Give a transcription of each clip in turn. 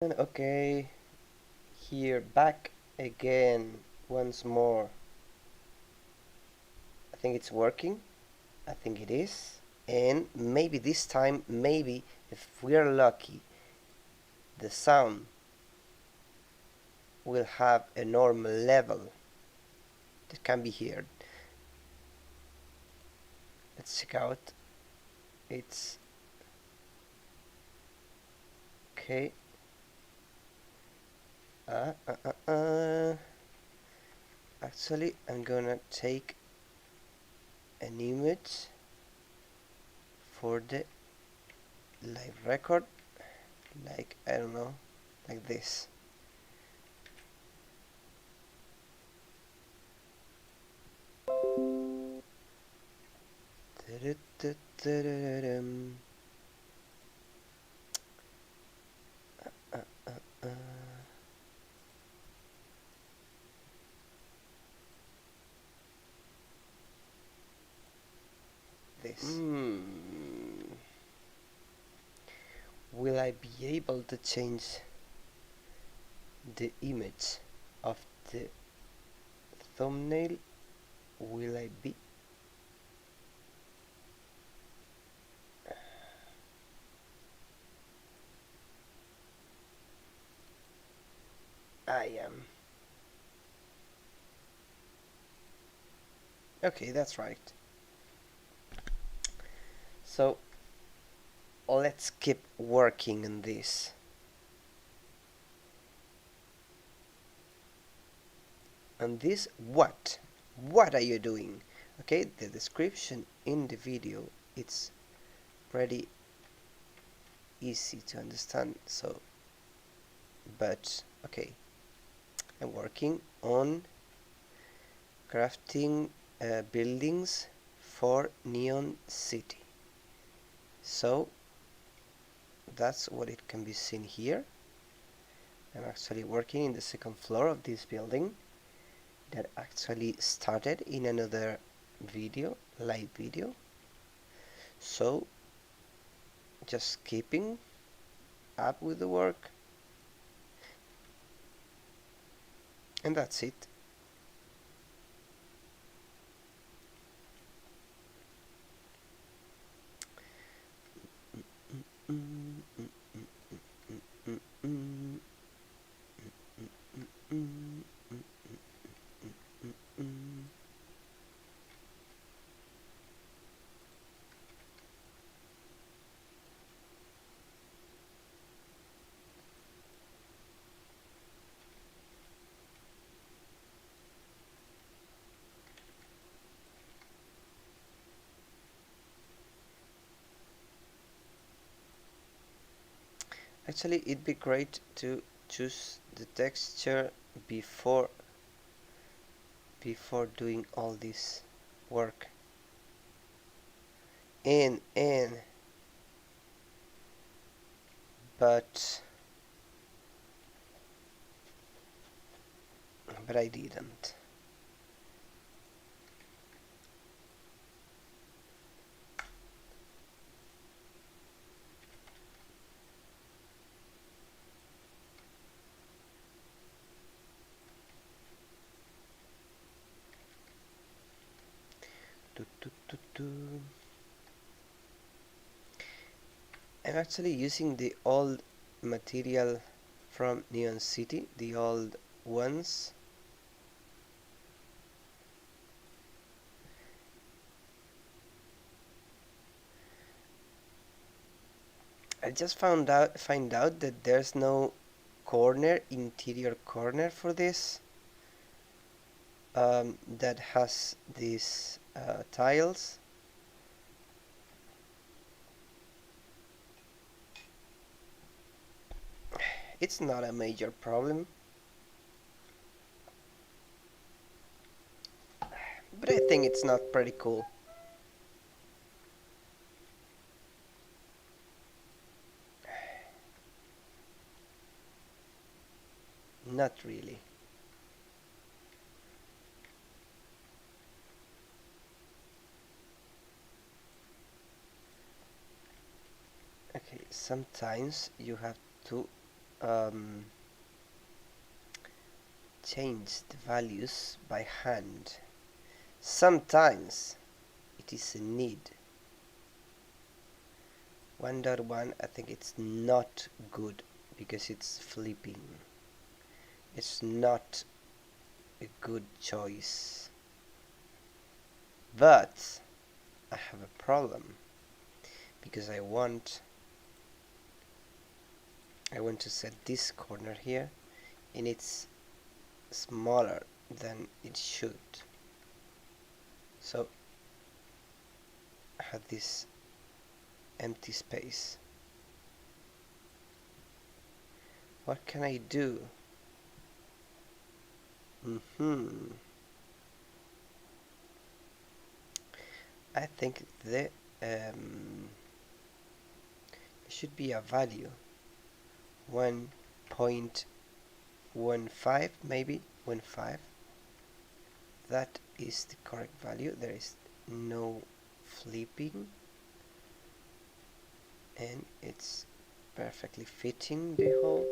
Okay, here back again once more. I think it's working. I think it is. And maybe this time, maybe if we're lucky, the sound will have a normal level that can be heard. Let's check out. It's okay. Uh, uh, uh, uh. Actually, I'm gonna take an image for the live record, like I don't know, like this. This. Will I be able to change the image of the thumbnail? Will I be? I am. Okay, that's right. So let's keep working on this. And this what? What are you doing? Okay, the description in the video, it's pretty easy to understand. So, but okay, I'm working on crafting buildings for Neon City. So that's what it can be seen here. I'm actually working in the second floor of this building that actually started in another video, live video. So just keeping up with the work, and that's it. Actually, it'd be great to choose the texture before doing all this work. And but I didn't. I'm actually using the old material from Neon City, the old ones. I just find out that there's no interior corner for this, that has these tiles. It's not a major problem, but I think it's not pretty cool. Not really. Okay, sometimes you have to um, change the values by hand. Sometimes it is a need. 1.1, I think it's not good because it's flipping. It's not a good choice. But I have a problem because I want to set this corner here and it's smaller than it should. So I have this empty space. What can I do? I think there should be a value 1.15, maybe 1.5. That is the correct value. There is no flipping and it's perfectly fitting the hole.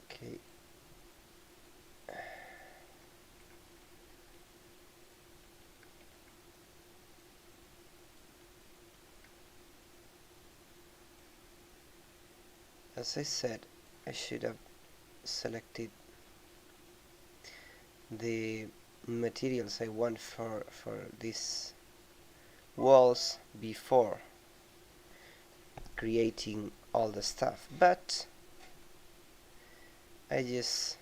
Okay. As I said, I should have selected the materials I want for these walls before creating all the stuff, but I just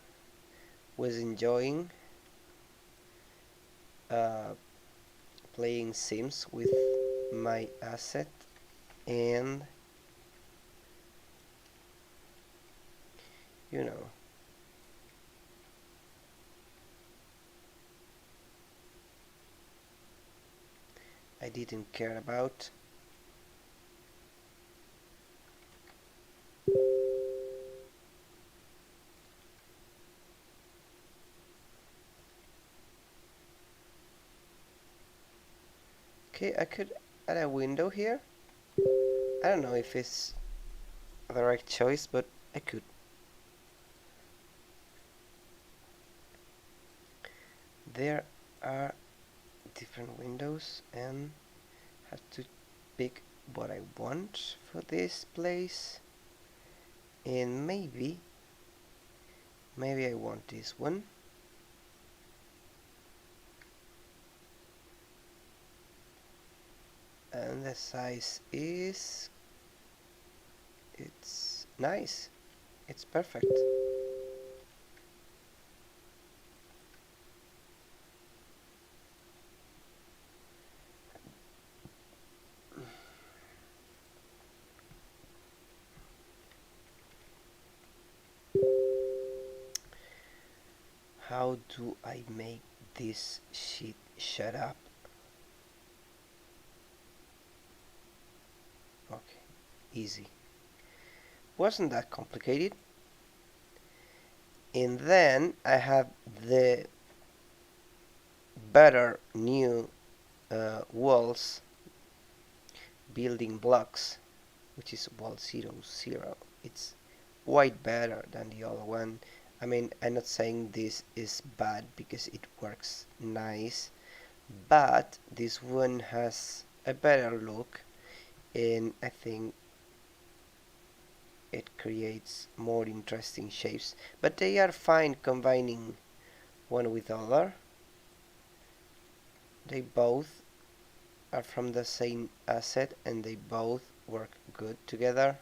was enjoying playing Sims with my asset, and you know, I didn't care about okay, I could add a window here. I don't know if it's the right choice, but I could. There are different windows and have to pick what I want for this place, and maybe I want this one, and the size is, it's nice, it's perfect. How do I make this shit shut up? Okay, easy. Wasn't that complicated? And then I have the better new walls building blocks, which is wall 0, 0. It's way better than the other one. I mean, I'm not saying this is bad because it works nice, but this one has a better look, and I think it creates more interesting shapes, but they are fine combining one with other. They both are from the same asset and they both work good together.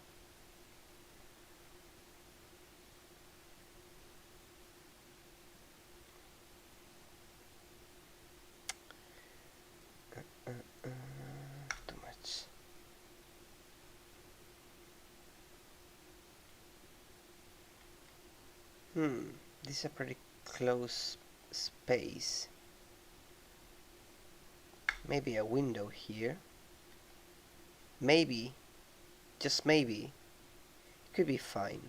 Too much. This is a pretty close space. Maybe a window here. Maybe, just maybe, it could be fine.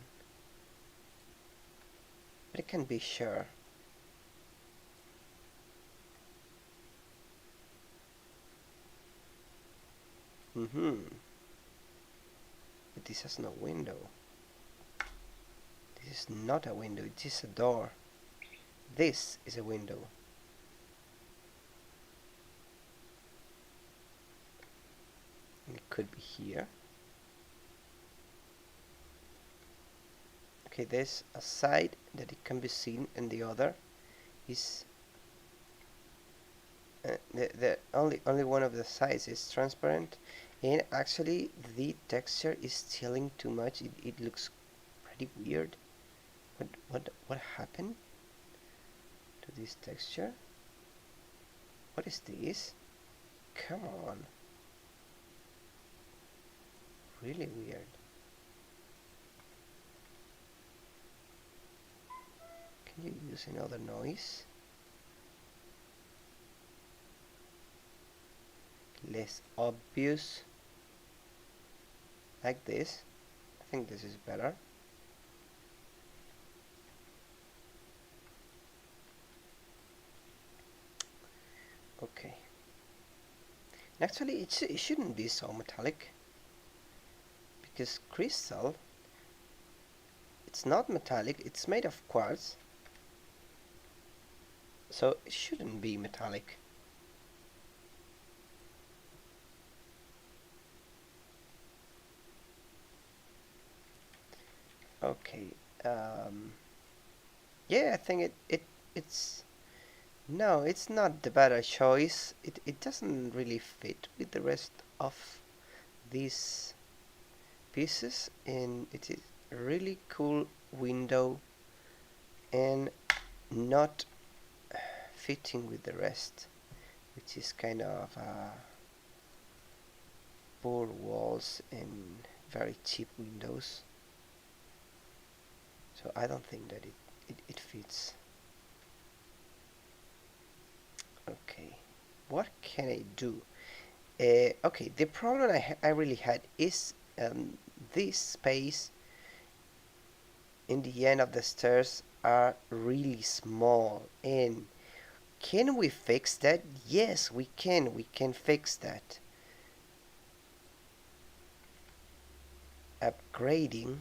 But I can't be sure. but this has no window. This is not a window, it is a door. This is a window. And it could be here. Okay, there's a side that it can be seen, and the other is the only one of the sides is transparent, and actually the texture is stealing too much. It looks pretty weird. What happened to this texture? What is this? Come on. Really weird. Can you use another noise? Less obvious. Like this. I think this is better. Okay. And actually, it shouldn't be so metallic, because crystal, it's not metallic, it's made of quartz, so it shouldn't be metallic. Okay, yeah, I think it's no, it's not the better choice. It doesn't really fit with the rest of these pieces, and it is a really cool window and not fitting with the rest, which is kind of poor walls and very cheap windows. So I don't think that it fits. Okay, what can I do? Okay, the problem I really had is this space in the end of the stairs are really small. And can we fix that? Yes, we can fix that. Upgrading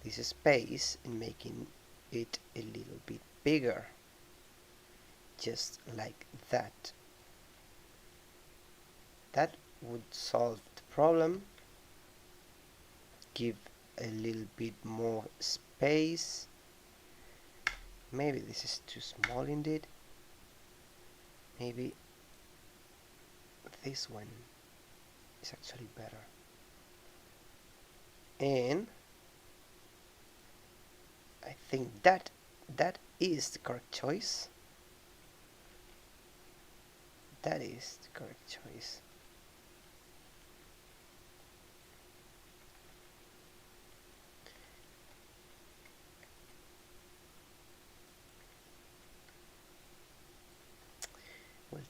this space and making it a little bit bigger, just like that. That would solve the problem. Give a little bit more space. Maybe this is too small indeed. Maybe this one is actually better. And I think that is the correct choice. That is the correct choice. Will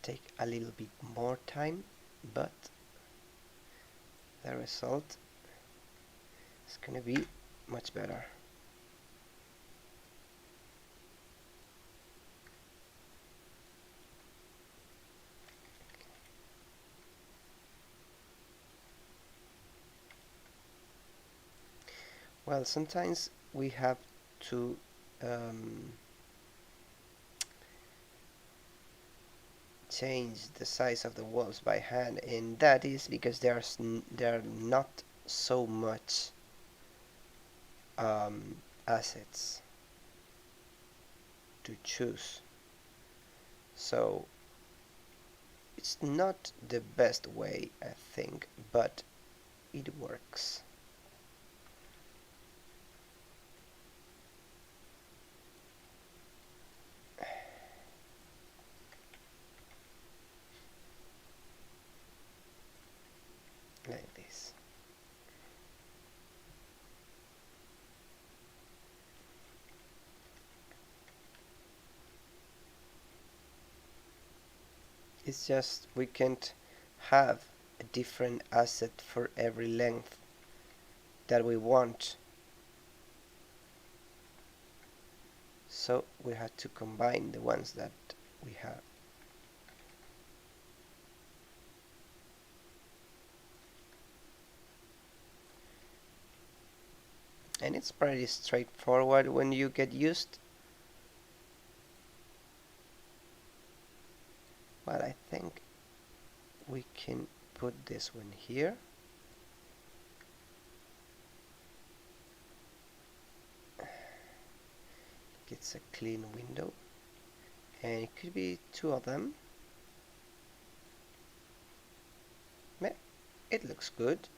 take a little bit more time, but the result is gonna be much better. Well, sometimes we have to change the size of the walls by hand, and that is because there are not so much assets to choose, so it's not the best way, I think, but it works. Like this. It's just we can't have a different asset for every length that we want, so we had to combine the ones that we have. and it's pretty straightforward when you get used. But I think we can put this one here. It's a clean window, and it could be two of them. Yeah, it looks good.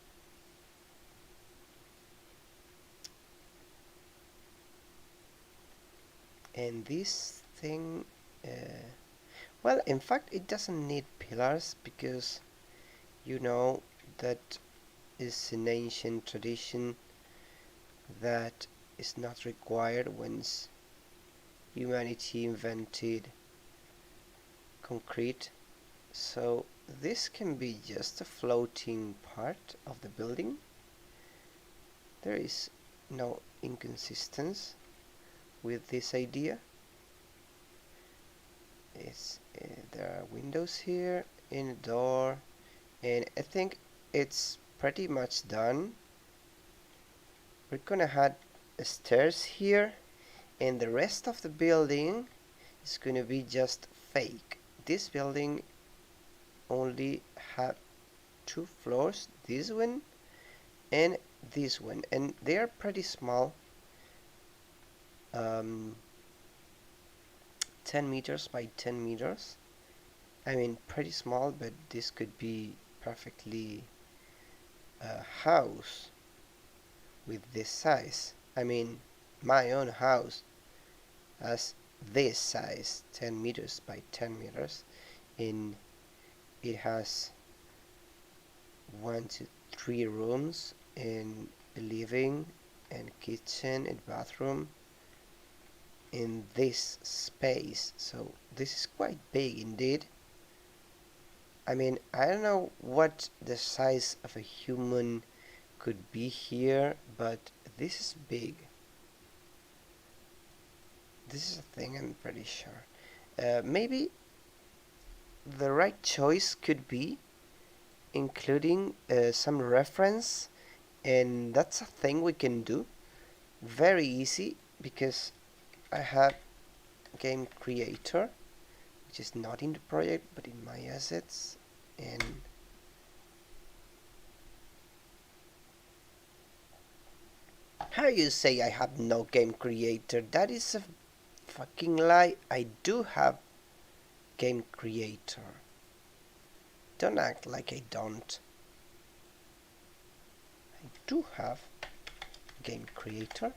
And this thing, well, in fact, it doesn't need pillars, because you know that is an ancient tradition that is not required once humanity invented concrete. So this can be just a floating part of the building. There is no inconsistency with this idea. There are windows here and a door, and I think it's pretty much done. We're gonna add stairs here, and the rest of the building is gonna be just fake. This building only have two floors, this one and this one, and they are pretty small, 10 meters by 10 meters. I mean, pretty small, but this could be perfectly a house with this size. I mean, my own house has this size, 10 meters by 10 meters, and it has 1 to 3 rooms and a living and kitchen and bathroom in this space. So this is quite big indeed. I mean, I don't know what the size of a human could be here, but this is big. This is a thing, I'm pretty sure. Maybe the right choice could be including some reference, and that's a thing we can do very easy, because I have Game Creator, which is not in the project but in my assets. And how you say I have no Game Creator? That is a fucking lie. I do have Game Creator. Don't act like I don't. I do have Game Creator.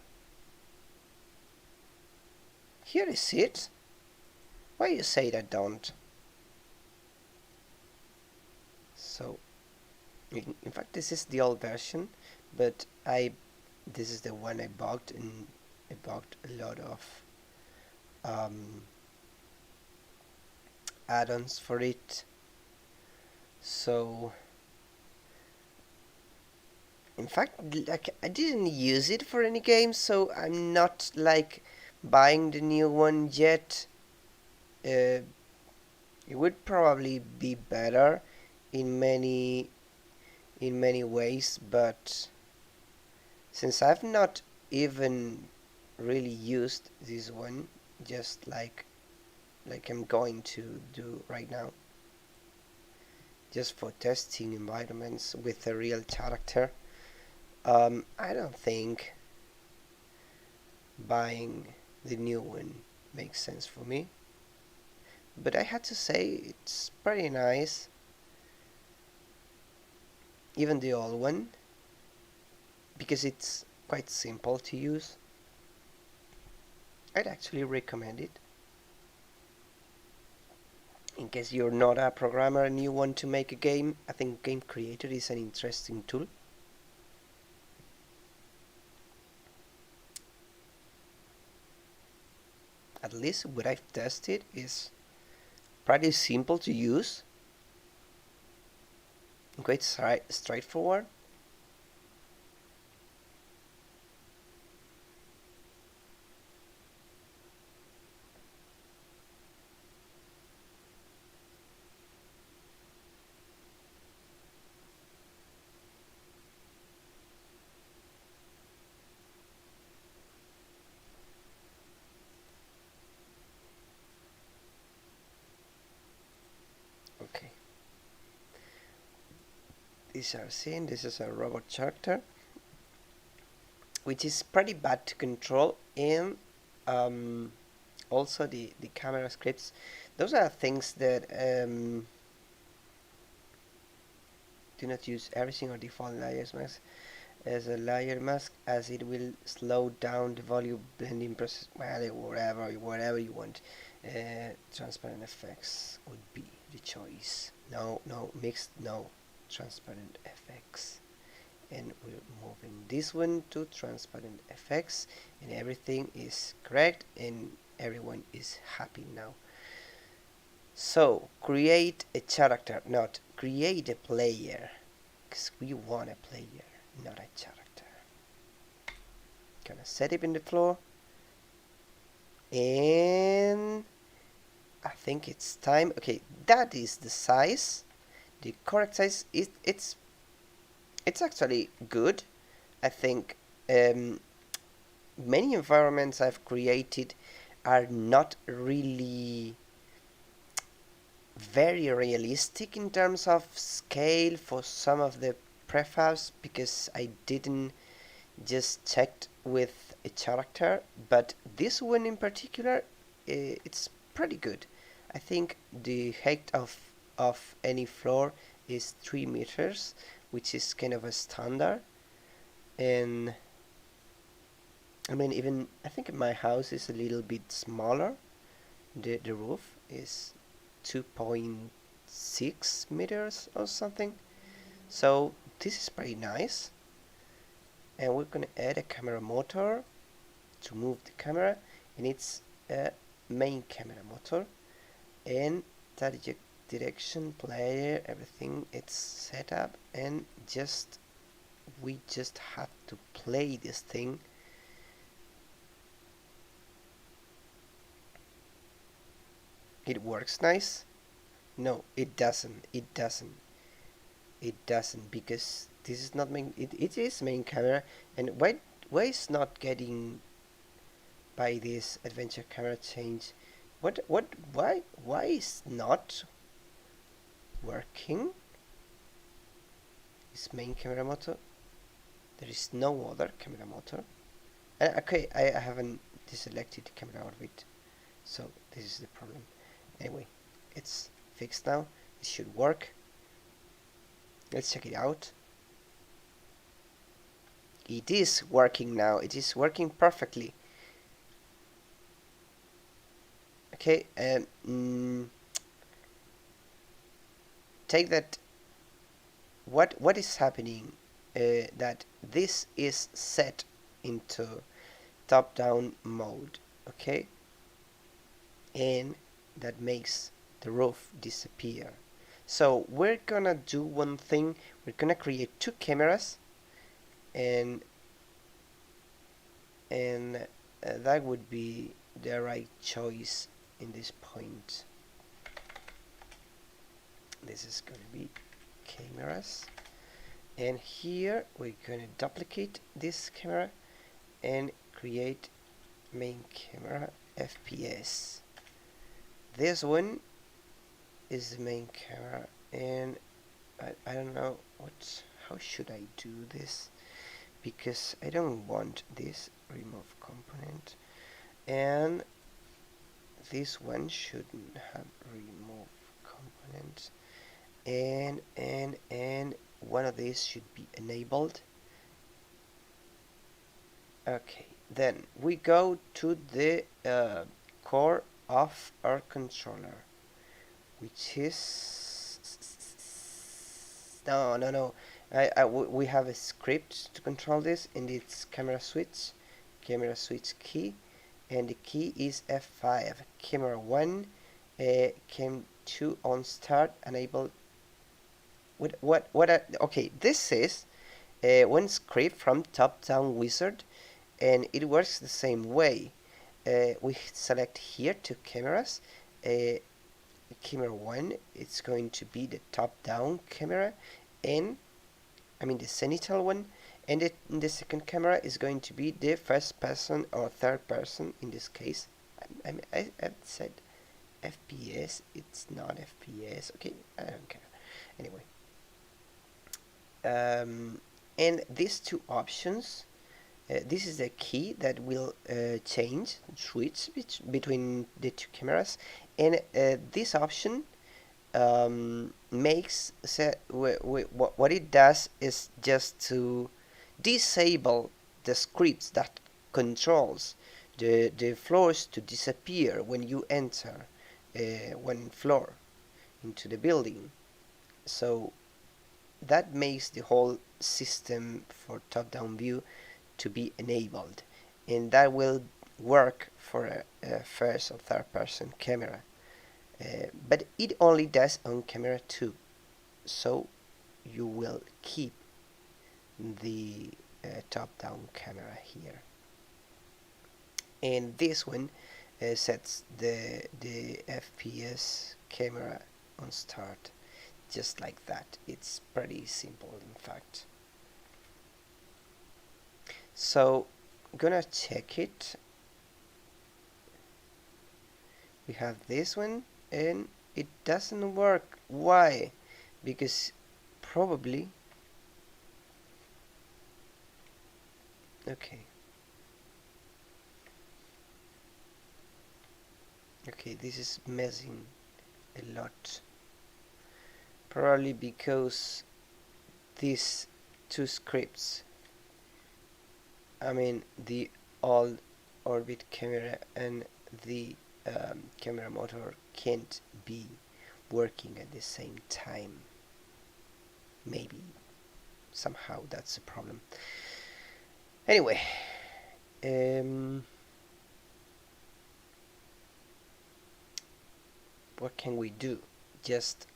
Here is it. Why you say I don't? So, in fact, this is the old version, but this is the one I bought, and I bought a lot of add-ons for it. So, in fact, like, I didn't use it for any games, so I'm not like buying the new one yet. It would probably be better in many ways, but since I've not even really used this one, just like I'm going to do right now, just for testing environments with a real character, I don't think buying the new one makes sense for me. But I had to say, it's pretty nice, even the old one, because it's quite simple to use. I'd actually recommend it. In case you're not a programmer and you want to make a game, I think Game Creator is an interesting tool. At least what I've tested is pretty simple to use, quite straightforward. These are seen. This is a robot character, which is pretty bad to control, and also the camera scripts. Those are things that do not use everything or default layers mask as a layer mask, as it will slow down the volume blending process. Well, wherever you want. Transparent effects would be the choice. No mixed, no transparent effects. And we're moving this one to transparent effects, and everything is correct and everyone is happy now. So create a character, not create a player, because we want a player, not a character. Gonna set it in the floor, and I think it's time. Okay, that is the size, the correct size. It's actually good. I think many environments I've created are not really very realistic in terms of scale for some of the prefabs, because I didn't just checked with a character, but this one in particular, it's pretty good. I think the height of any floor is 3 meters, which is kind of a standard. And I mean, even I think my house is a little bit smaller. The roof is 2.6 meters or something. So this is pretty nice. And we're gonna add a camera motor to move the camera, and it's a main camera motor, and that direction player, everything it's set up, and we just have to play this thing. It works nice. No, it doesn't, because this is not main, it is main camera. And why is not getting by this adventure camera change? Why is not working? This main camera motor, there is no other camera motor. Okay, I haven't deselected camera orbit, so this is the problem. Anyway, it's fixed now. It should work. Let's check it out. It is working now. It is working perfectly. Okay, take that. What is happening? That this is set into top-down mode. Okay, and that makes the roof disappear. So we're gonna do one thing. We're gonna create 2 cameras, and that would be the right choice in this point. This is gonna be cameras, and here we're gonna duplicate this camera and create main camera FPS. This one is the main camera, and I don't know how should I do this, because I don't want this remove component, and this one shouldn't have remove component, and one of these should be enabled. Okay, then we go to the core of our controller, which is no. We have a script to control this, and it's camera switch key, and the key is F5. Camera 1, cam 2 on start, enable. Okay, this is one script from top-down wizard, and it works the same way. We select here 2 cameras. Camera 1, it's going to be the top-down camera, and I mean the zenithal one, and the second camera is going to be the first person or third person in this case. I said FPS, it's not FPS. Okay, I don't care. Anyway, and these two options, this is the key that will switch between the two cameras, and this option makes what it does is just to disable the scripts that controls the floors to disappear when you enter one floor into the building. So that makes the whole system for top-down view to be enabled, and that will work for a first or third person camera, but it only does on camera 2, so you will keep the top-down camera here, and this one sets the FPS camera on start, just like that. It's pretty simple, in fact. So I'm gonna check it. We have this one and it doesn't work. Why? Because probably, okay, this is messing a lot, probably because these two scripts, I mean the all orbit camera and the camera motor, can't be working at the same time. Maybe somehow that's a problem. Anyway, what can we do? Just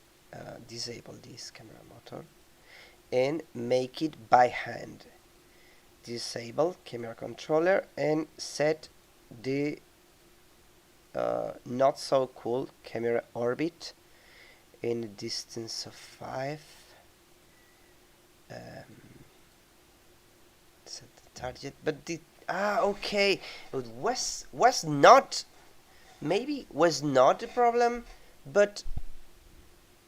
disable this camera motor and make it by hand. Disable camera controller and set the not so cool camera orbit in a distance of 5. Set the target, but the okay, it was not, maybe was not a problem, but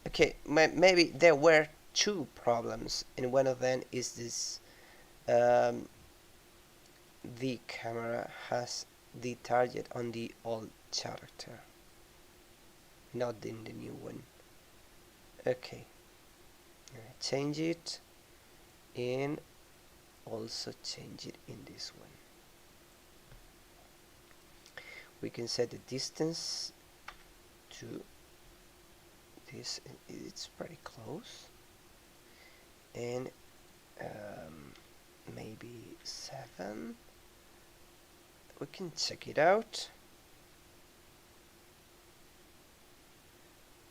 okay, maybe there were two problems, and one of them is this. The camera has the target on the old character, not in the new one. Okay, change it and also change it in this one. We can set the distance to this, it's pretty close, and maybe 7. We can check it out.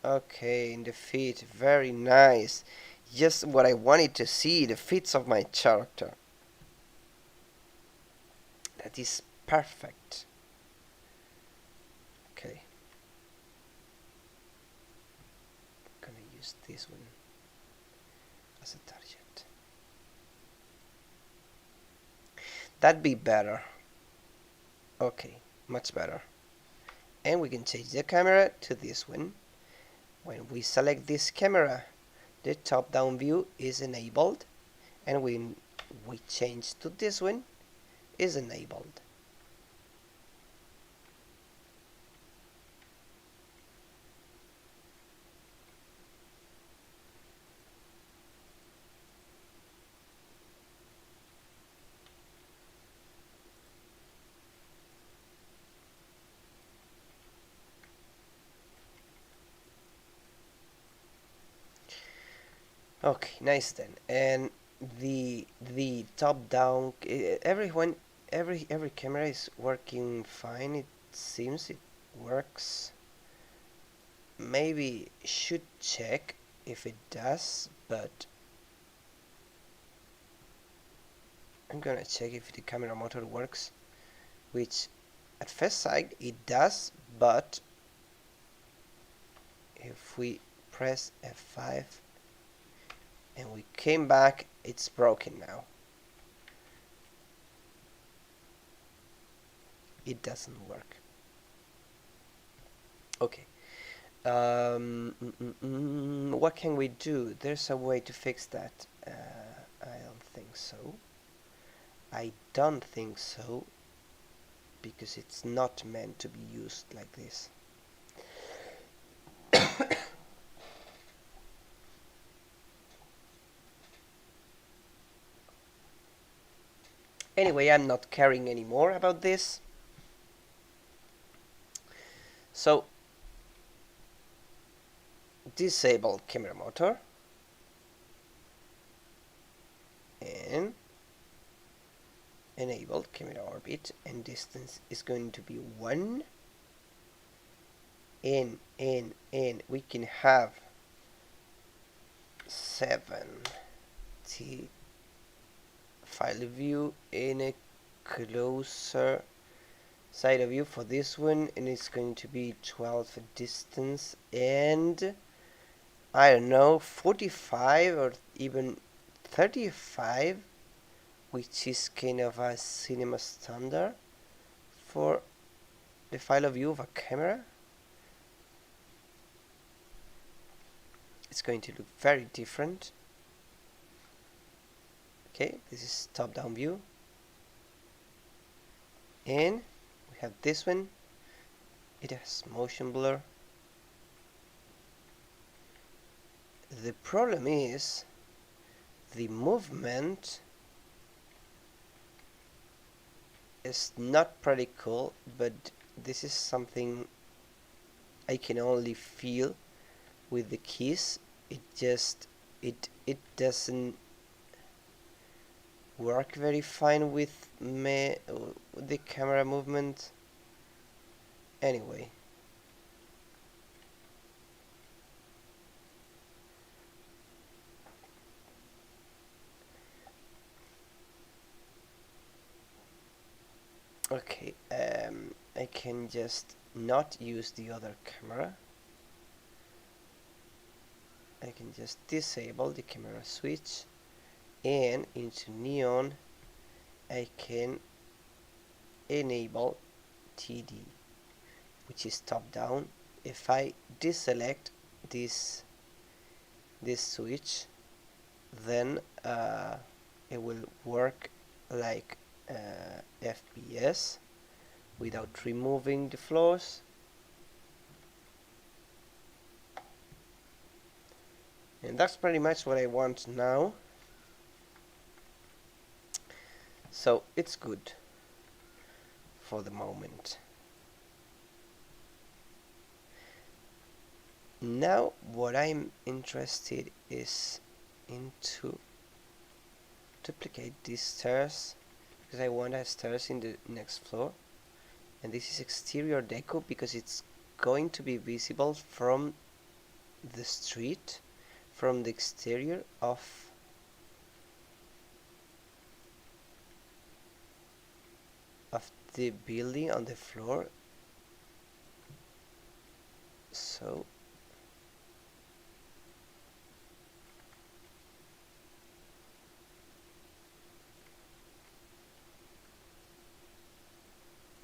Okay, in the feet, very nice. Just what I wanted to see, the feet of my character. That is perfect. Okay. I'm gonna use this one as a target. That'd be better. Okay, much better. And we can change the camera to this one. When we select this camera, the top-down view is enabled, and when we change to this one, is enabled. Okay, nice then. And the top down, every camera is working fine. It seems it works. Maybe should check if it does, but I'm gonna check if the camera motor works, which at first sight it does, but if we press F5 and we came back, it's broken now. It doesn't work. Okay. What can we do? There's a way to fix that. I don't think so. I don't think so, because it's not meant to be used like this. Anyway, I'm not caring anymore about this. So, disable camera motor and enable camera orbit, and distance is going to be 1, and we can have 70 file view in a closer side of view for this one, and it's going to be 12 distance, and I don't know, 45 or even 35, which is kind of a cinema standard for the file of view of a camera. It's going to look very different. Okay, this is top-down view, and we have this one. It has motion blur. The problem is the movement is not pretty cool, but this is something I can only feel with the keys. It doesn't work very fine with the camera movement. Anyway, okay, I can just not use the other camera. I can just disable the camera switch, and into Neon I can enable TD, which is top down. If I deselect this switch, then it will work like FPS without removing the floors. And that's pretty much what I want now. So it's good for the moment. Now what I'm interested is into duplicate these stairs, because I want a stairs in the next floor, and this is exterior deco because it's going to be visible from the street, from the exterior of the building on the floor. So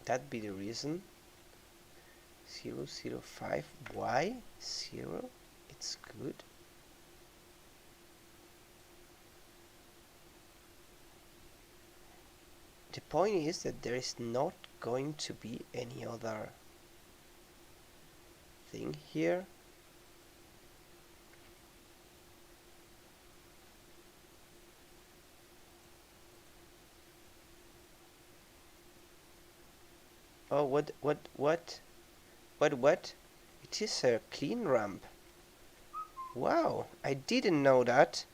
that be the reason. 005. Why 0? It's good. The point is that there is not going to be any other thing here. Oh, what? It is a clean ramp. Wow, I didn't know that.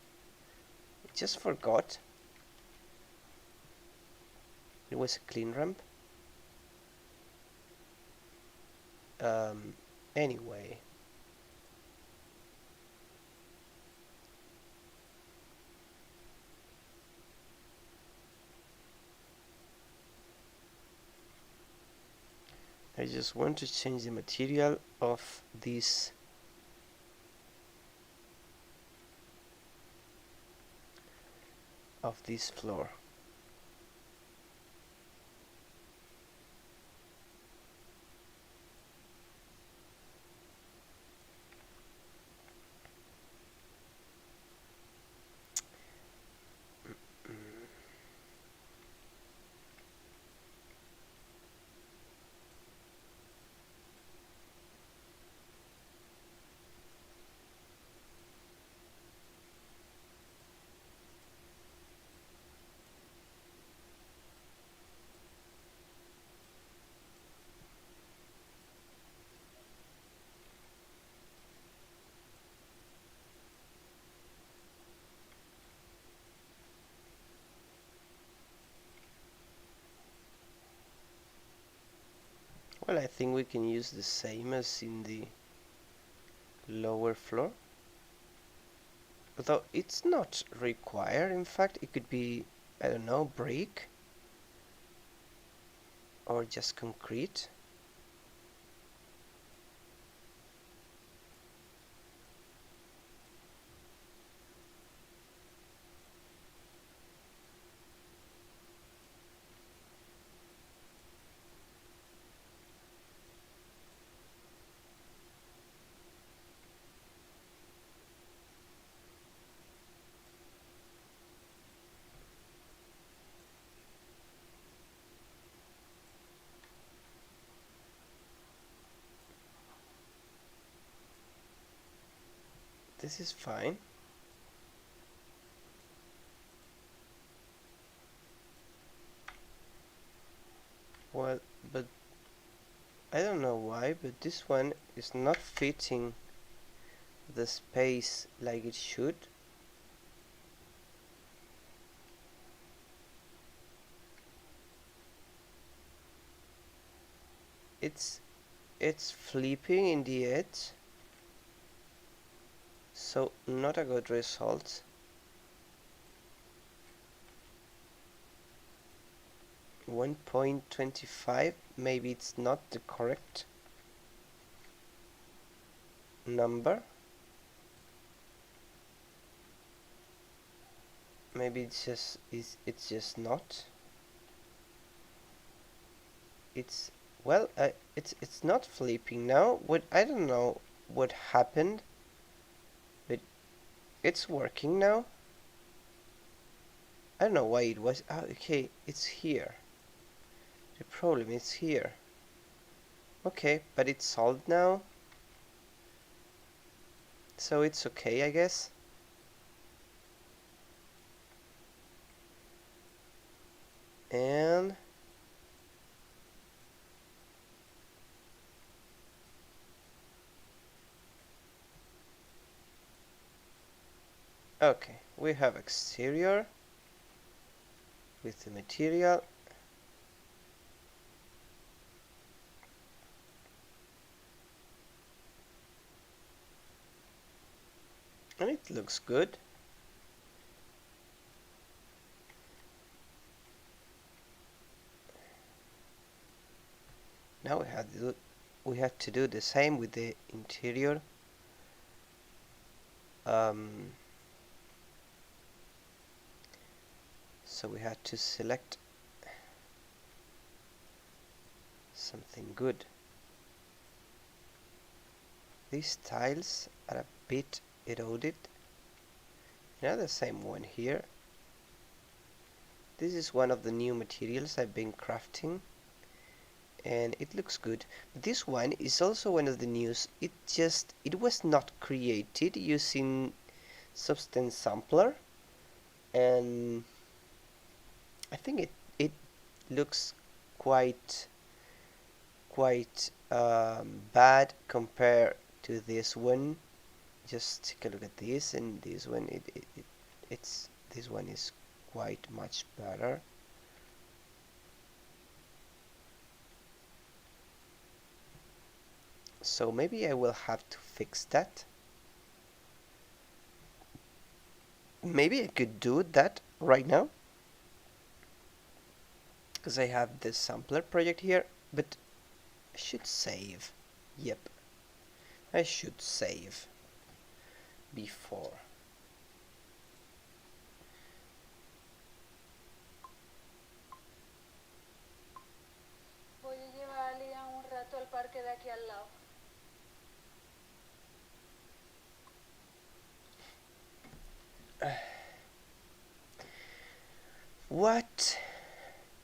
I just forgot. It was a clean ramp. Anyway. I just want to change the material of this floor. Well, I think we can use the same as in the lower floor. Although it's not required, in fact, it could be, I don't know, brick or just concrete. This is fine. Well, but I don't know why, but this one is not fitting the space like it should. It's flipping in the edge, so not a good result. .25, maybe it's not the correct number. Maybe it's just not. It's well, it's not flipping now. What, I don't know what happened, but it's working now. I don't know why it was. Oh, okay, it's here. The problem is here. Okay, but it's solved now, so it's okay, I guess. And okay, we have exterior with the material. And it looks good. Now we have to do the same with the interior. So we had to select something good. These tiles are a bit eroded. Now the same one here. This is one of the new materials I've been crafting, and it looks good. This one is also one of the news. It was not created using Substance Sampler, and I think it looks quite bad compared to this one. Just take a look at this, and this one this one is quite much better. So maybe I will have to fix that. Maybe I could do that right now, because I have this sampler project here, but I should save. Yep, I should save before. Voy a llevar a Liam un rato al parque de aquí al lado. What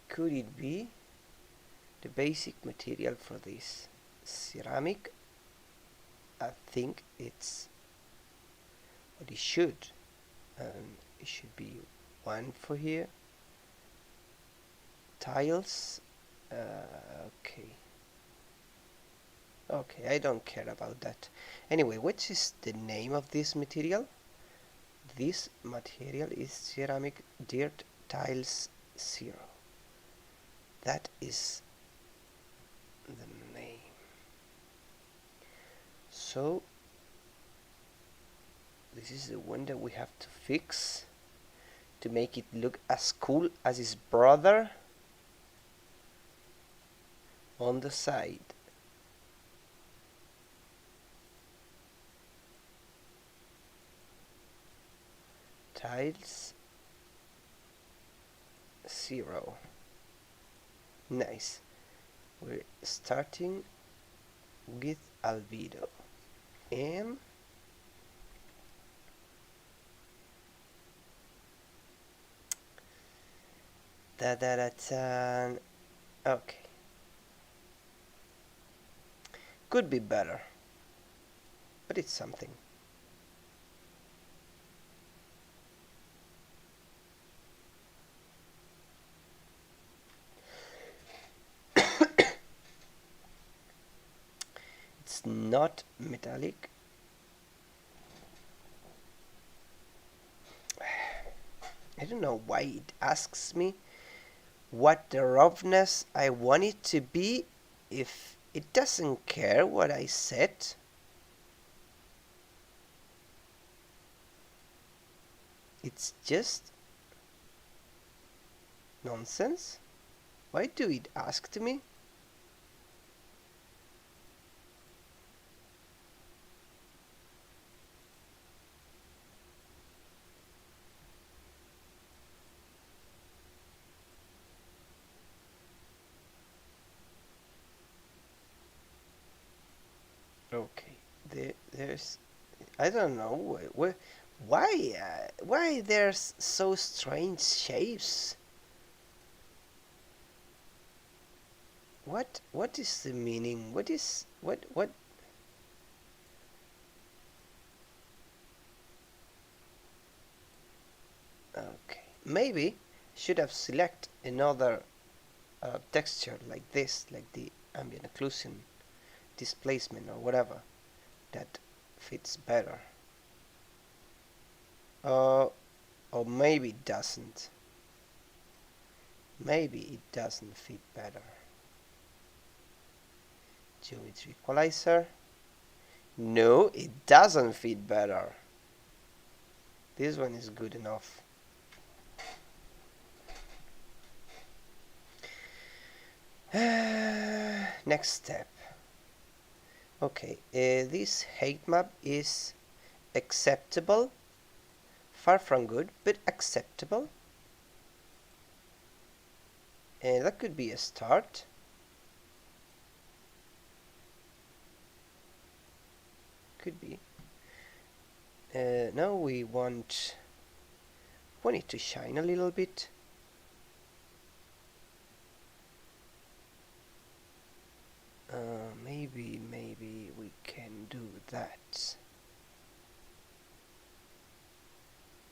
could it be? The basic material for this ceramic, I think it's what it should. It should be one for here. Tiles. Okay. Okay, I don't care about that. Anyway, what is the name of this material? This material is ceramic dirt tiles 0. That is the name. So this is the one that we have to fix to make it look as cool as his brother on the side. Tiles 0. Nice. We're starting with albedo and da-da-da-tan. Okay, could be better, but it's something. It's not metallic. I don't know why it asks me what the roughness I want it to be if it doesn't care what I set. It's just nonsense. Why do it ask to me? Okay, there's I don't know why there's so strange shapes. What is the meaning? What? Okay, maybe should have select another texture like this, like the ambient occlusion, displacement or whatever that fits better. Uh, or maybe it doesn't. Maybe it doesn't fit better. Geometry equalizer. No, it doesn't fit better. This one is good enough. Next step. Okay, this height map is acceptable. Far from good, but acceptable. And that could be a start. Could be. Now we want it to shine a little bit. Maybe we can do that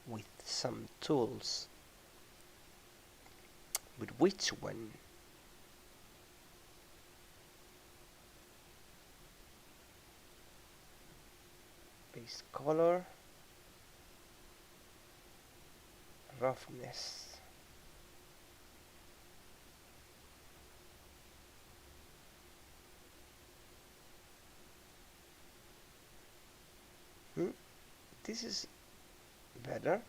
with some tools. But which one? Base color, roughness. This is better,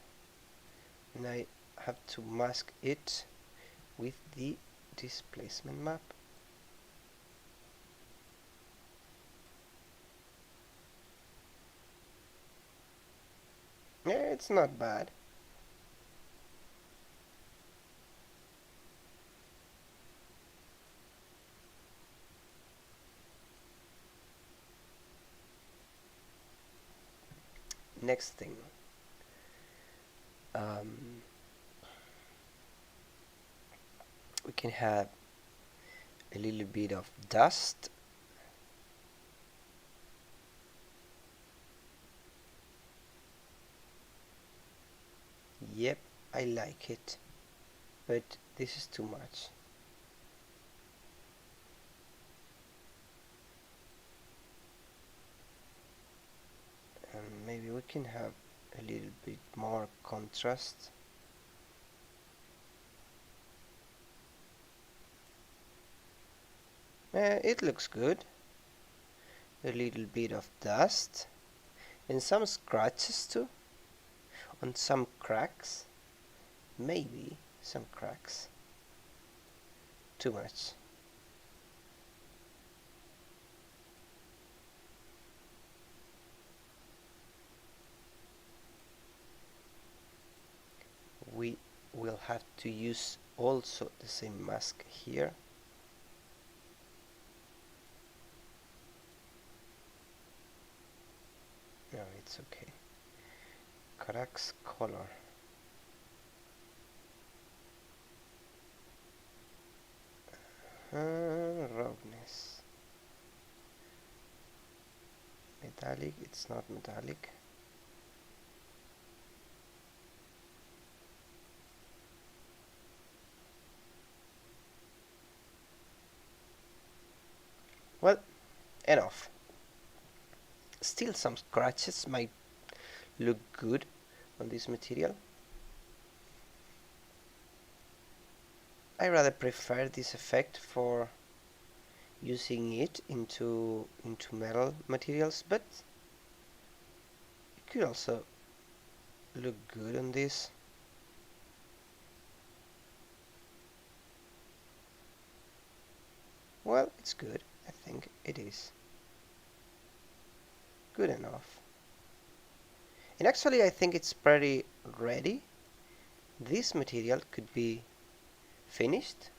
and I have to mask it with the displacement map. Yeah, it's not bad. Next thing. We can have a little bit of dust. Yep, I like it, but this is too much. And maybe we can have a little bit more contrast. It looks good. a little bit of dust and some scratches too on some cracks, maybe some cracks, too much. We will have to use also the same mask here. No, it's okay. Cracks color. Roughness. Metallic, it's not metallic. Well, enough. Still some scratches might look good on this material. I rather prefer this effect for using it into metal materials, but it could also look good on this. Well, it's good. I think it is good enough. And actually I think it's pretty ready. This material could be finished.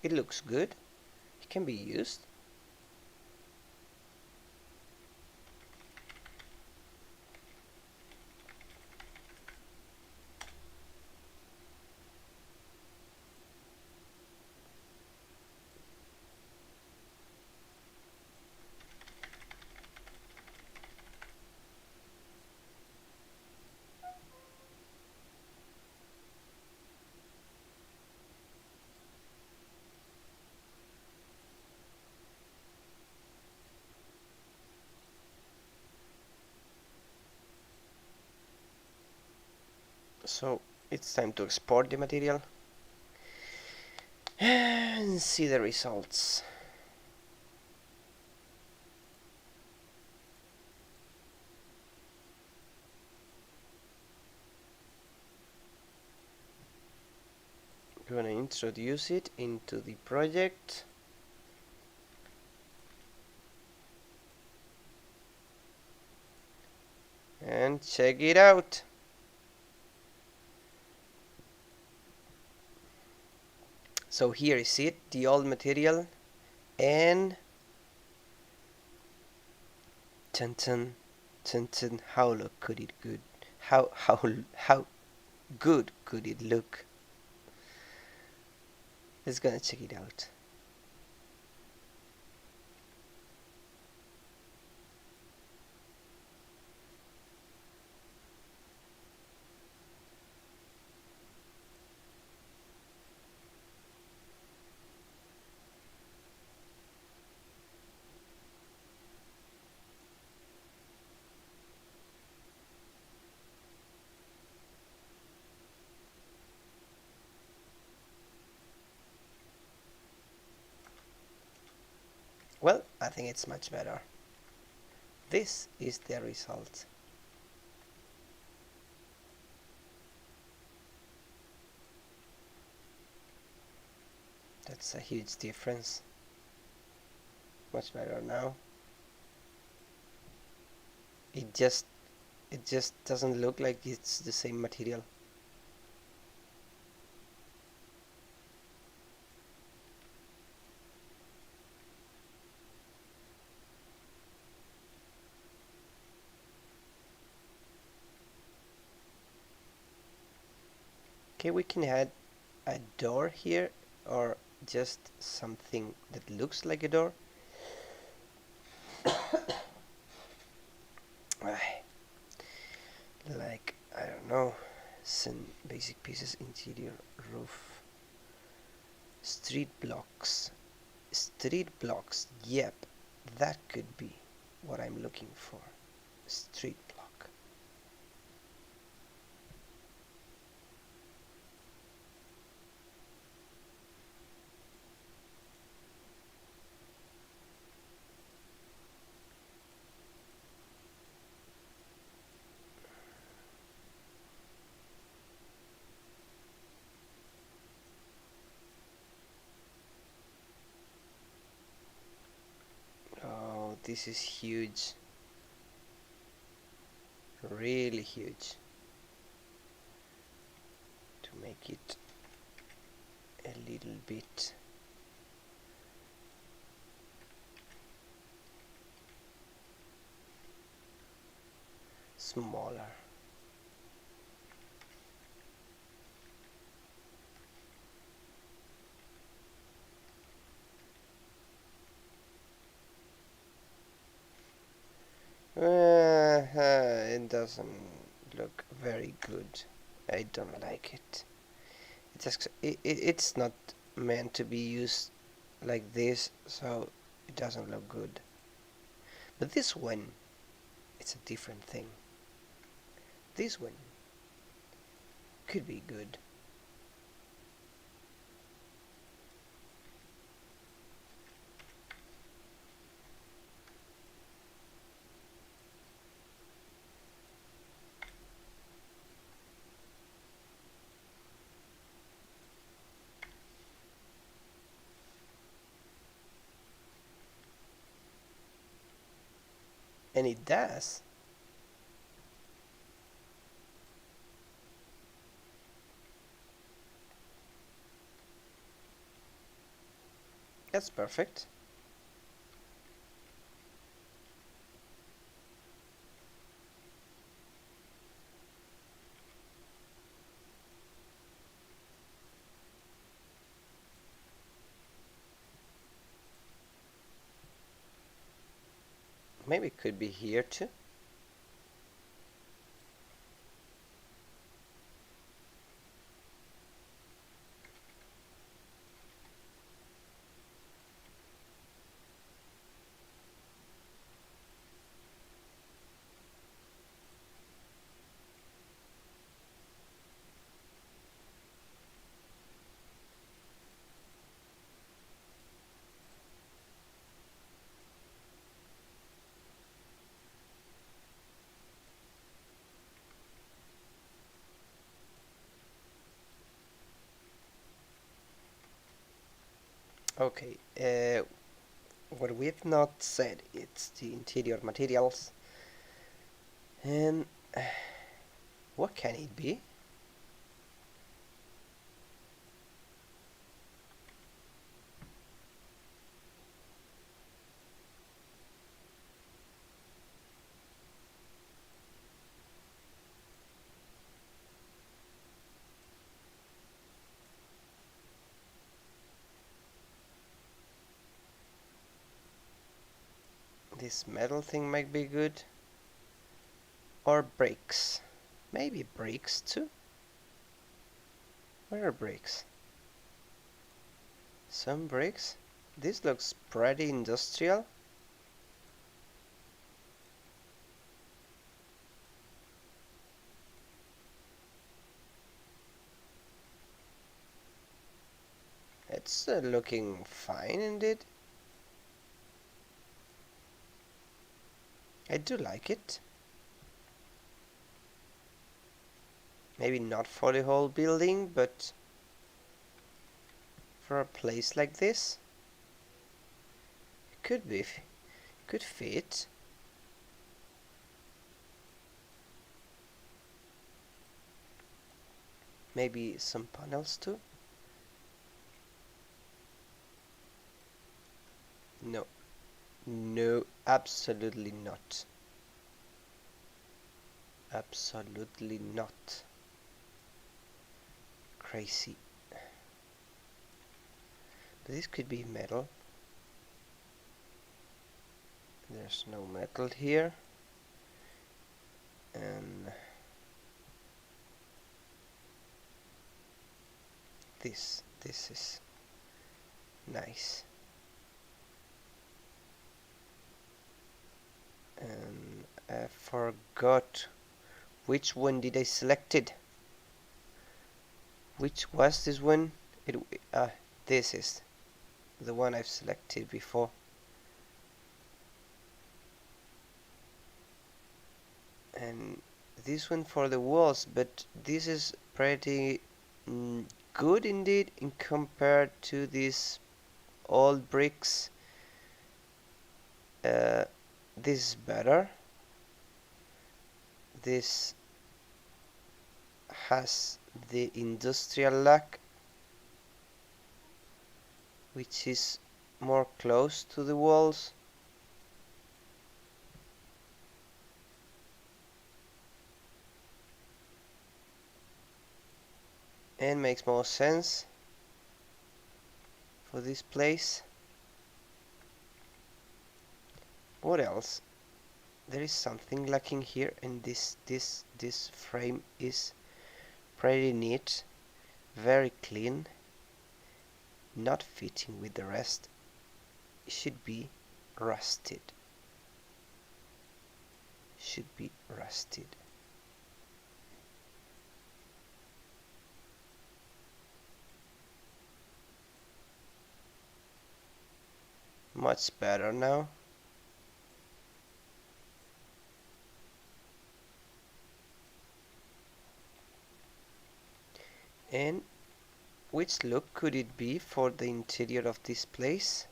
It looks good. It can be used. So it's time to export the material and see the results. I'm gonna introduce it into the project. And check it out. So here is it, the old material, and Tintin, Tintin, how look could it good? How good could it look? Let's gonna check it out. Well, I think it's much better. This is the result. That's a huge difference. Much better now. It just doesn't look like it's the same material. Okay, we can add a door here, or just something that looks like a door. Like, I don't know, some basic pieces, interior, roof, street blocks. Street blocks, yep, that could be what I'm looking for. Street block. this is huge, really huge, to make it a little bit smaller. It doesn't look very good. I don't like it. It's not meant to be used like this, so it doesn't look good. But this one, it's a different thing. This one could be good. And it does. That's perfect. Maybe it could be here too. Okay, what we've not said, it's the interior materials. And what can it be? This metal thing might be good. Or bricks. Maybe bricks too. Where are bricks? Some bricks. This looks pretty industrial. It's looking fine indeed. I do like it. Maybe not for the whole building, but for a place like this, it could be, could fit. Maybe some panels too. No, no, absolutely not. Absolutely not. Crazy. But this could be metal. There's no metal here. And this is nice. And I forgot which one did I selected. Which was this one? This is the one I've selected before. And this one for the walls, but this is pretty good indeed in compared to these old bricks. this is better. This has the industrial lock, which is more close to the walls. And makes more sense for this place. What else? There is something lacking here, and this frame is pretty neat, very clean, not fitting with the rest. It should be rusted. Should be rusted. Much better now. And which look could it be for the interior of this place?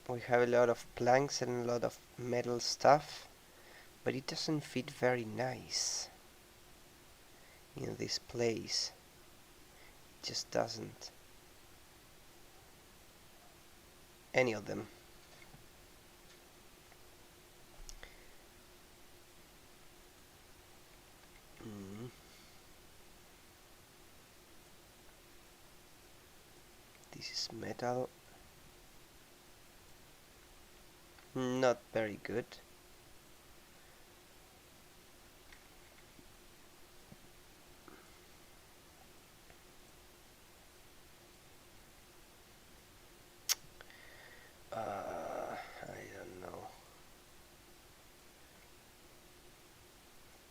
We have a lot of planks and a lot of metal stuff, but it doesn't fit very nice in this place. It just doesn't. Any of them. This is metal. Not very good. I don't know.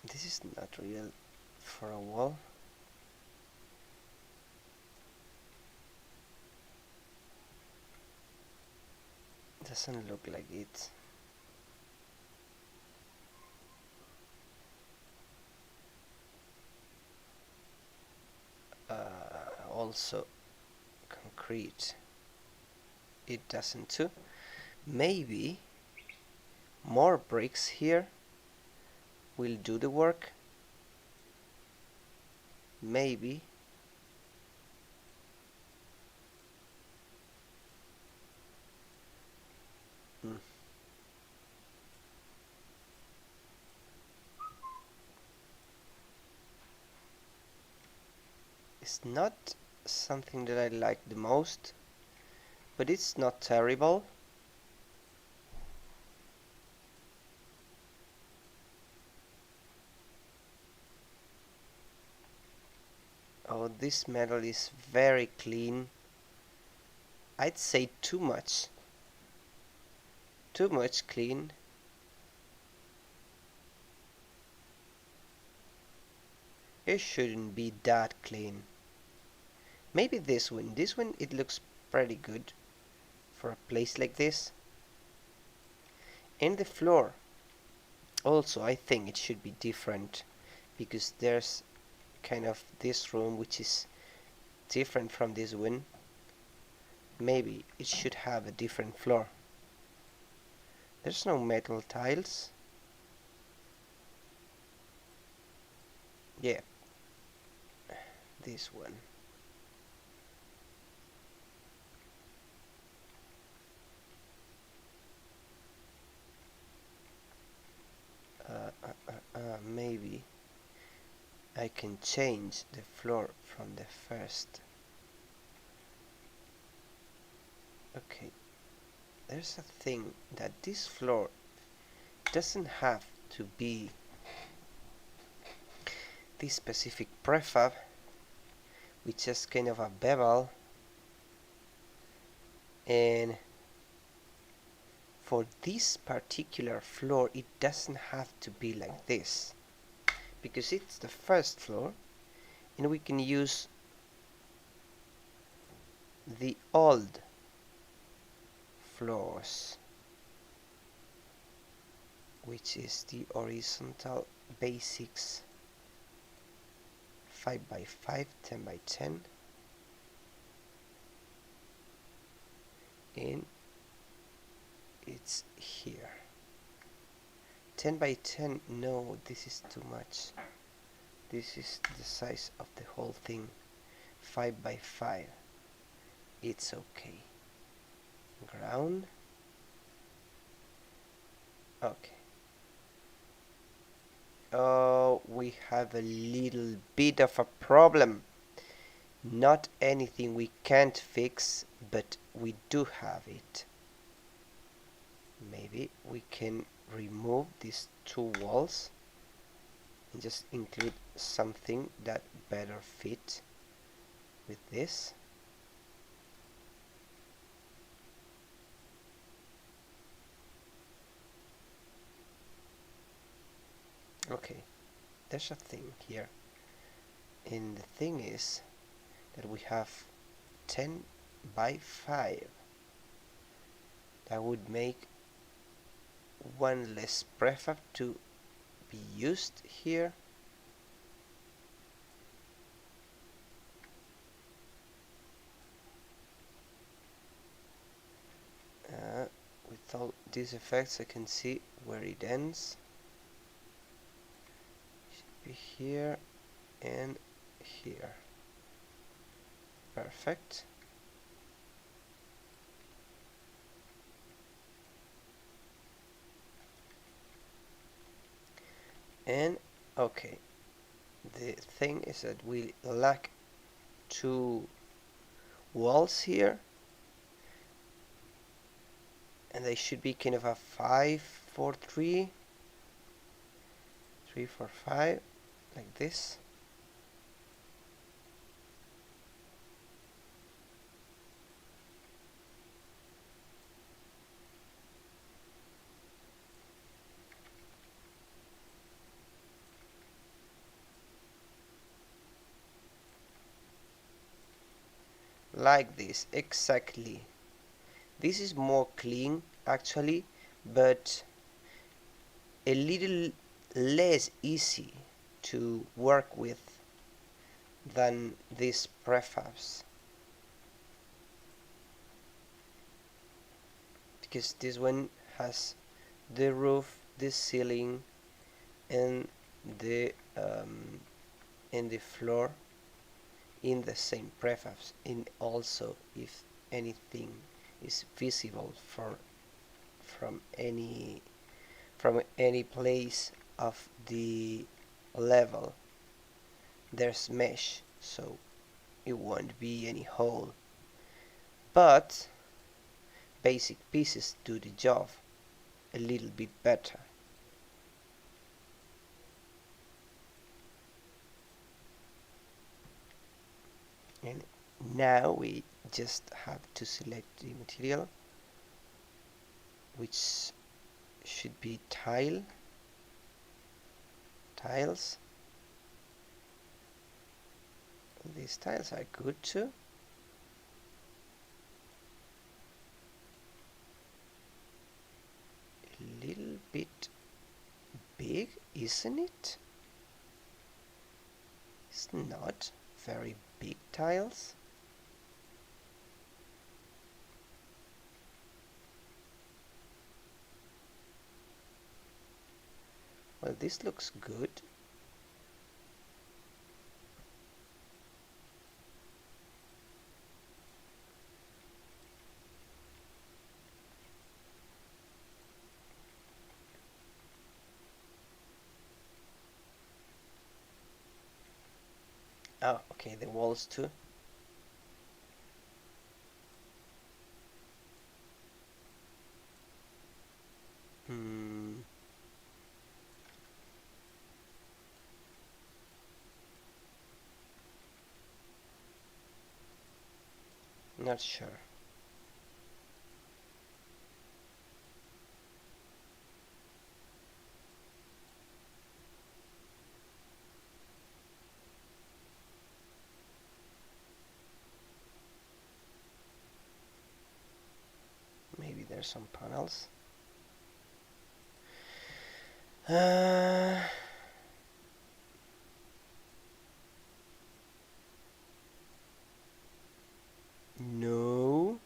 This is not real for a wall. Doesn't look like it. Also concrete. It doesn't too. Maybe more bricks here will do the work. Maybe. It's not something that I like the most, but it's not terrible. Oh, this metal is very clean. I'd say too much. Too much clean. It shouldn't be that clean. Maybe this one. This one, it looks pretty good for a place like this. And the floor. Also, I think it should be different, because there's kind of this room which is different from this one. Maybe it should have a different floor. There's no metal tiles. Yeah, this one. Maybe I can change the floor from the first. Okay, there's a thing that this floor doesn't have to be this specific prefab, which is kind of a bevel, and for this particular floor it doesn't have to be like this, because it's the first floor and we can use the old floors. which is the horizontal basics 5 by 5, 10 by 10, and it's here. 10 by 10, no, this is too much. This is the size of the whole thing. 5 by 5, it's okay. Ground, okay. Oh, we have a little bit of a problem. Not anything we can't fix, but we do have it. Maybe we can remove these two walls and just include something that better fit with this. Okay, there's a thing here, and the thing is that we have 10 by 5. That would make one less prefab to be used here. With all these effects I can see where it ends. Should be here and here. Perfect. And okay, the thing is that we lack two walls here, and they should be kind of a 5 4 3 3 4 5, like this. Like this, exactly. This is more clean actually, but a little less easy to work with than these prefabs, because this one has the roof, the ceiling, and the floor in the same prefabs, and also if anything is visible from any place of the level, there's mesh, so it won't be any hole. But basic pieces do the job a little bit better. And now we just have to select the material, which should be tiles. These tiles are good too. A little bit big, isn't it? It's not very big tiles. Well, this looks good. Oh, okay, the walls too. Not sure. Maybe there's some panels. Uh, no.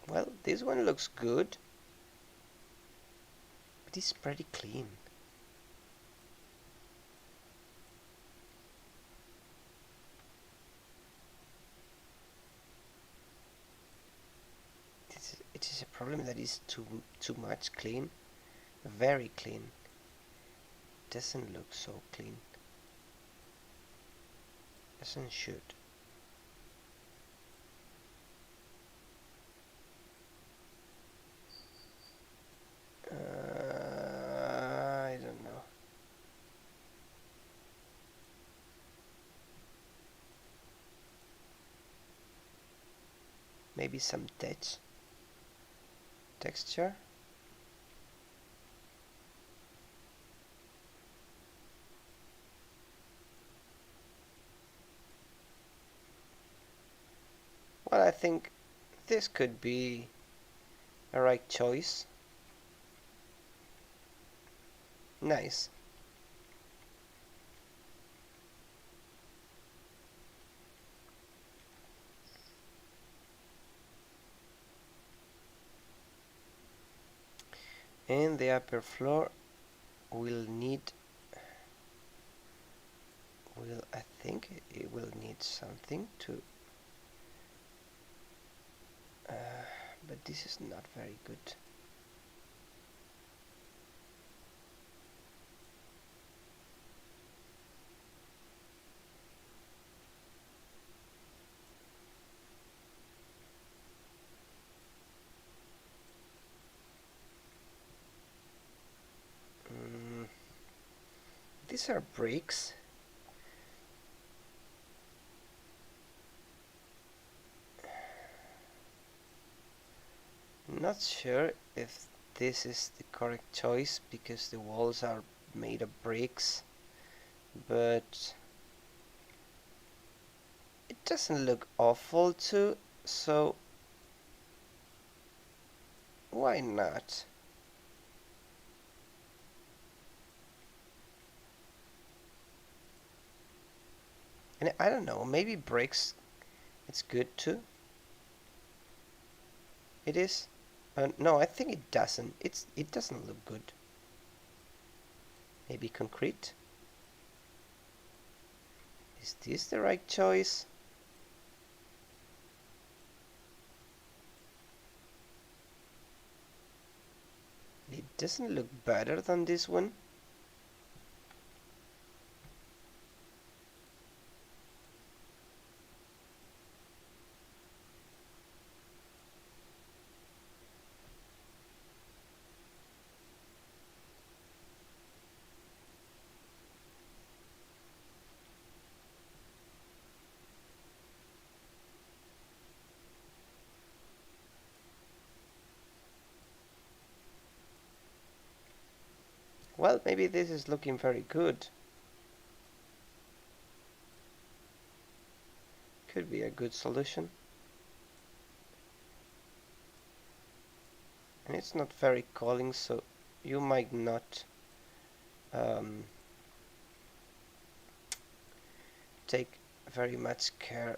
Well, this one looks good, but it's pretty clean. It is a problem that is too much clean, very clean. Doesn't look so clean. Doesn't should. I don't know. Maybe some texture. Well, I think this could be a right choice. Nice. And the upper floor will need, I think it will need something to, but this is not very good. These are bricks. Not sure if this is the correct choice because the walls are made of bricks, but it doesn't look awful too, so why not? And I don't know, maybe bricks, it's good too. It is? No, I think it doesn't. It doesn't look good. Maybe concrete? Is this the right choice? It doesn't look better than this one. Well, maybe this is looking very good. Could be a good solution. And it's not very calling, so you might not take very much care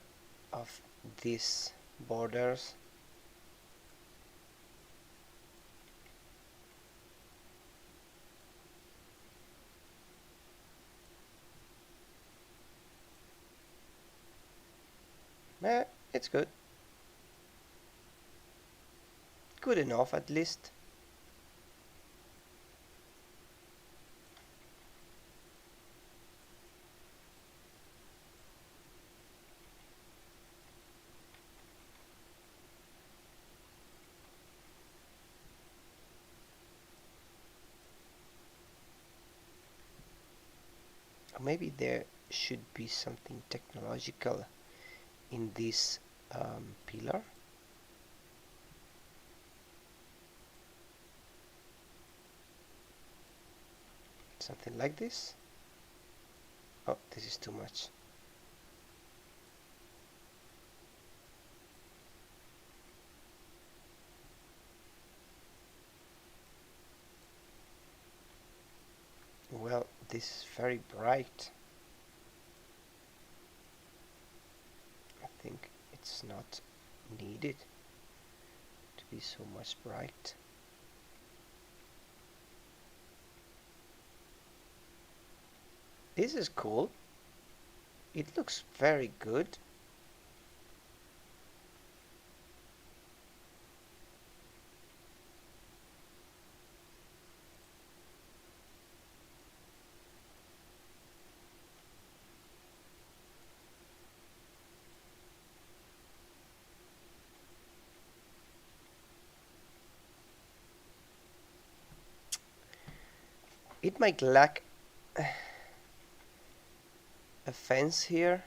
of these borders. It's good. Good enough at least. Or maybe there should be something technological in this pillar. Something like this. Oh, this is too much. this is very bright. I think it's not needed to be so much bright. This is cool. It looks very good. It might lack a fence here.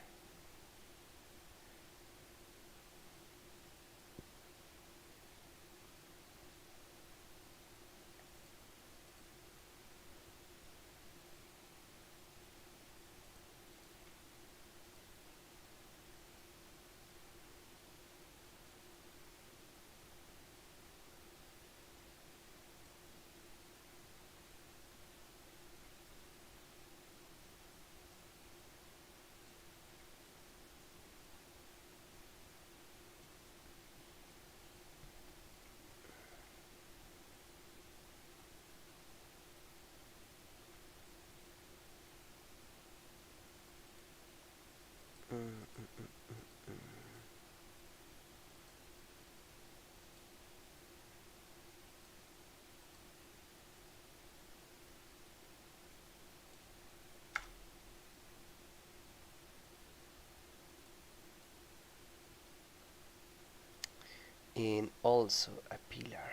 And also a pillar.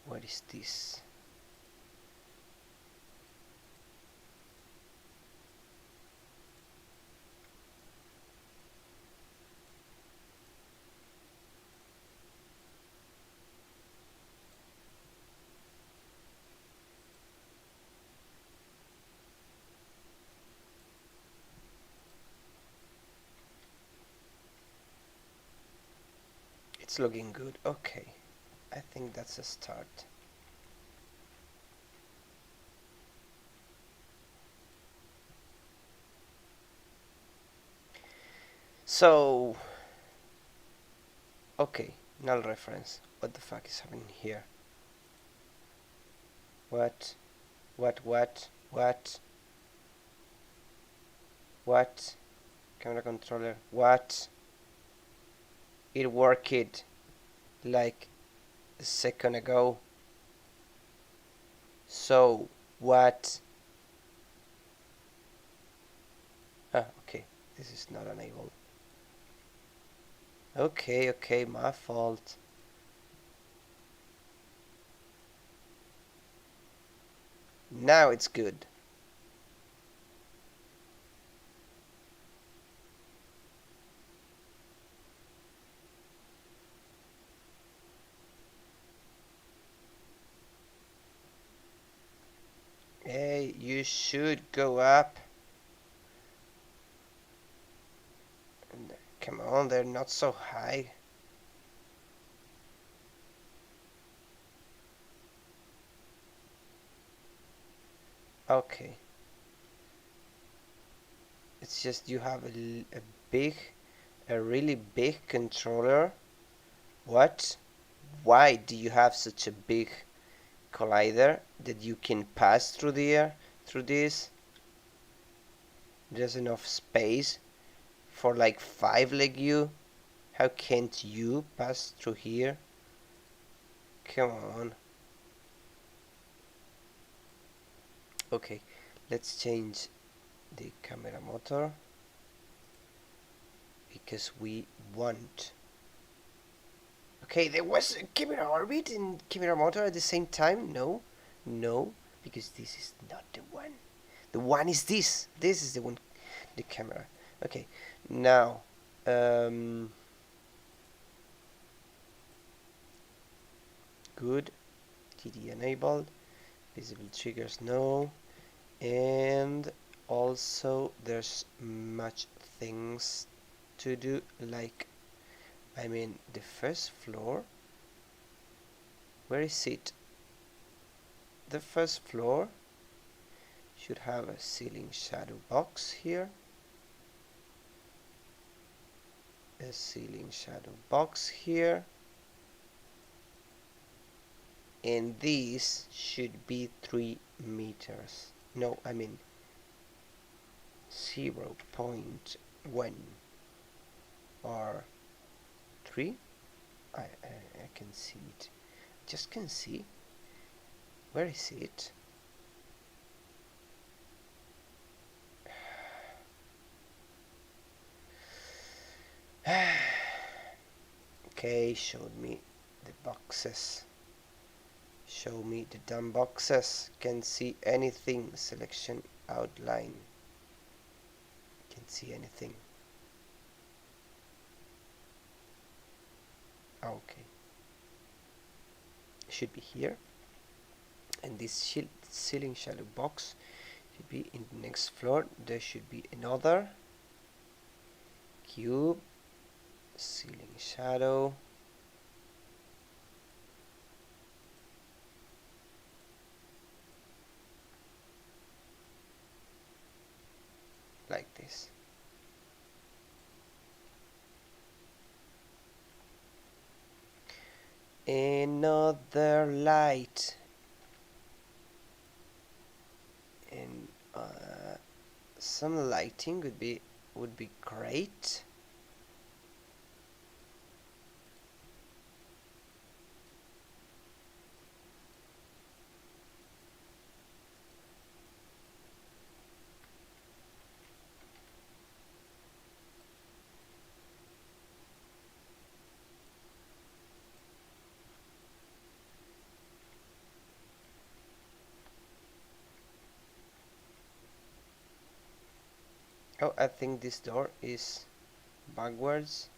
What is this? It's looking good. Okay, I think that's a start. So, okay, null reference. What the fuck is happening here? What? What? What? Camera controller. What? It worked like a second ago. So, what? Ah, okay. This is not enabled. Okay, my fault. Now it's good. Hey, you should go up. Come on, they're not so high. Okay. It's just you have a really big controller. What? Why do you have such a big collider that you can pass through this? There's enough space for like 5 like you. How can't you pass through here? Come on. Okay, let's change the camera motor because we want. Okay, there was a camera orbit and camera motor at the same time. No, because this is not the one. The one is this. This is the one, the camera. Okay, now good. TD enabled. Visible triggers no. And also there's much things to do, like the first floor. Where is it? the first floor should have a ceiling shadow box here, a ceiling shadow box here, and this should be 3 meters. No, I mean 0.1 or 3. I can see it. Just can see. Where is it? Okay, showed me the boxes. Show me the dumb boxes. Can see anything. Selection outline. Can see anything. Okay. Should be here. And this ceiling shadow box should be in the next floor. There should be another cube, ceiling shadow, like this. Another light, and some lighting would be great. Oh, I think this door is backwards.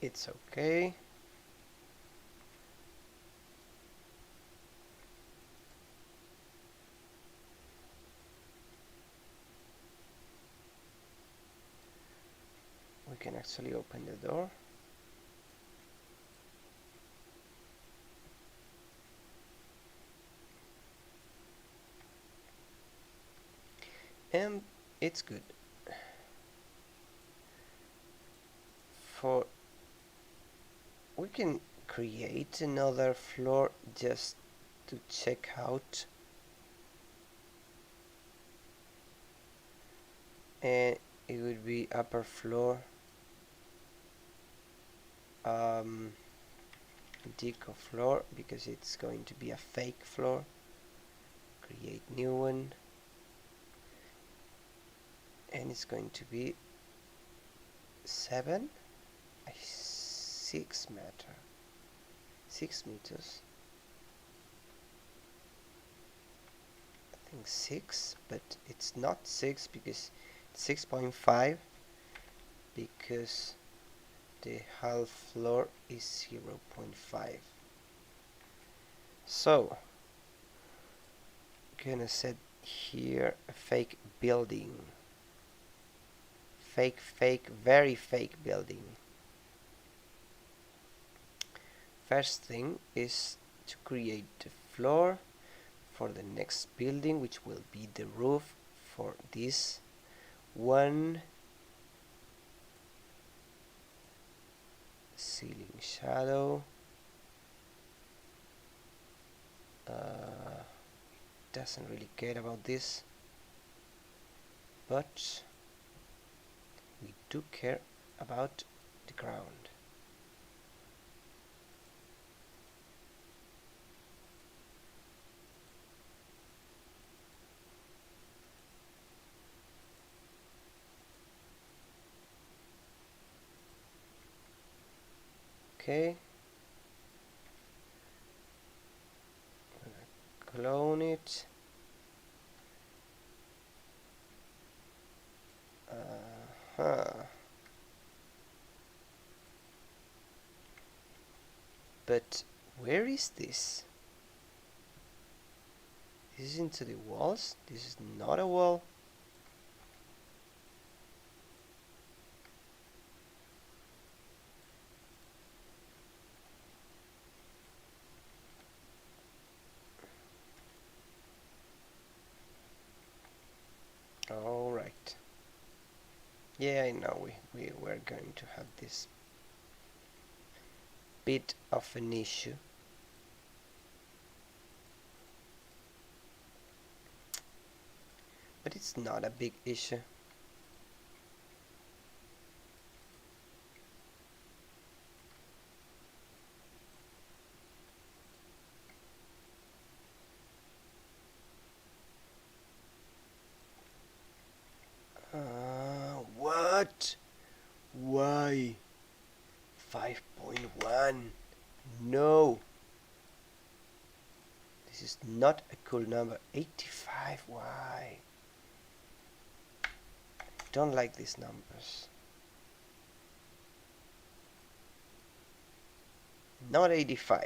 It's okay. We can actually open the door. And it's good. We can create another floor just to check out, and it would be upper floor, deco floor, because it's going to be a fake floor. Create new one, and it's going to be 6 meters. I think 6, but it's not 6 because 6.5, because the half floor is 0.5. So gonna set here a fake building, very fake building. First thing is to create the floor for the next building, which will be the roof for this one. Ceiling shadow. Doesn't really care about this, but we do care about the ground. Okay. Clone it. Uh-huh. But where is this? This is into the walls. This is not a wall. All right. Yeah, I know we were going to have this bit of an issue. But it's not a big issue. What? Why? 5.1? No. This is not a cool number. 85, why? I don't like these numbers. Not 85.